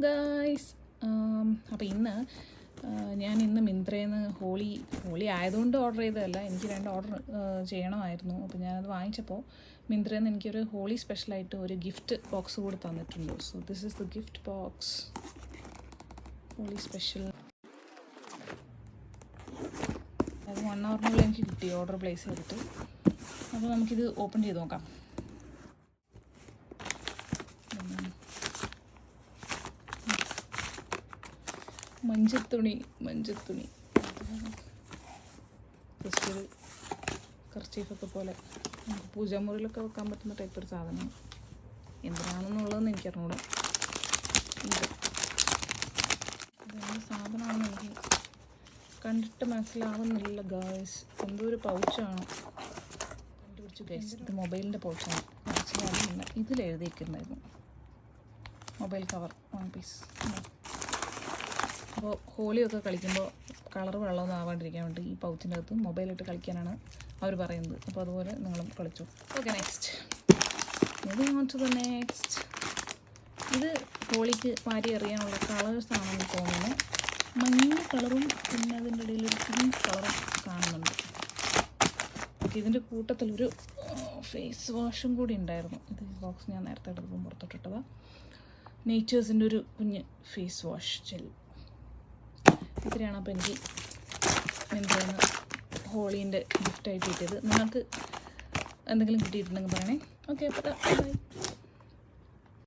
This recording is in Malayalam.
ഗായ്സ്, അപ്പോൾ ഞാൻ ഇന്ന് മിന്ത്രയിൽ നിന്ന് ഹോളി ആയതുകൊണ്ട് ഓർഡർ ചെയ്തതല്ല, എനിക്ക് 2 ഓർഡർ ചെയ്യണമായിരുന്നു. അപ്പോൾ ഞാനത് വാങ്ങിച്ചപ്പോൾ മിന്ത്രയിൽ നിന്ന് എനിക്കൊരു ഹോളി സ്പെഷ്യലായിട്ട് ഒരു ഗിഫ്റ്റ് ബോക്സ് കൂടി തന്നിട്ടുണ്ട്. So this is the gift box, Holi special. അത് 1 ഹവറിനുള്ളിൽ എനിക്ക് കിട്ടി ഓർഡർ പ്ലേസ് ചെയ്തിട്ട്. അപ്പോൾ നമുക്കിത് ഓപ്പൺ ചെയ്ത് നോക്കാം. മഞ്ചത്തുണി ജസ്റ്റ് ഒരു കർച്ചീഫൊക്കെ പോലെ പൂജാമുറിയിലൊക്കെ വെക്കാൻ പറ്റുന്ന ടൈപ്പ് ഒരു സാധനമാണ്. എന്തിനാണെന്നുള്ളതെന്ന് എനിക്കറിഞ്ഞൂടാ. ഇതെന്ത് സാധനമാണെന്ന് എനിക്ക് കണ്ടിട്ട് മനസ്സിലാവുന്നില്ല ഗായ്സ്. എന്തോ ഒരു പൗച്ചാണ് കണ്ടുപിടിച്ചു ഗൈസ്. ഇത് മൊബൈലിൻ്റെ പൗച്ചാണ്. ആക്ച്വലി അതില്ല, ഇതിലെഴുതിയിരിക്കുന്നുണ്ടായിരുന്നു മൊബൈൽ കവർ 1 പീസ്. അപ്പോൾ ഹോളിയൊക്കെ കളിക്കുമ്പോൾ കളർ വെള്ളമൊന്നും ആവാണ്ടിരിക്കാൻ വേണ്ടി ഈ പൗച്ചിൻ്റെ അകത്ത് മൊബൈലിട്ട് കളിക്കാനാണ് അവർ പറയുന്നത്. അപ്പോൾ അതുപോലെ നിങ്ങളും കളിച്ചു. Okay, next moving on to the next. ഇത് ഹോളിക്ക് വാരി എറിയാനുള്ള കളേഴ്സാണെന്ന് തോന്നുന്നു. മഞ്ഞ കളറും പിന്നെ അതിൻ്റെ ഇടയിൽ ഒരു പിങ്ക് കളറും കാണുന്നുണ്ട്. ഓക്കെ, ഇതിൻ്റെ കൂട്ടത്തിലൊരു ഫേസ് വാഷും കൂടി ഉണ്ടായിരുന്നു. ഇത് ബോക്സ് ഞാൻ നേരത്തെ എടുക്കുമ്പോൾ പുറത്തോട്ടിട്ടതാണ്. നേച്ചേഴ്സിൻ്റെ ഒരു കുഞ്ഞ് ഫേസ് വാഷ് ജെൽ. ഇത്രയാണ് അപ്പോൾ എനിക്ക് മിന്ത്രയിൽ നിന്ന് ഹോളീൻ്റെ ഗിഫ്റ്റായിട്ട് കിട്ടിയത്. നിങ്ങൾക്ക് എന്തെങ്കിലും കിട്ടിയിട്ടുണ്ടെങ്കിൽ പറയണേ. ഓക്കെ, അപ്പോൾ ബൈ.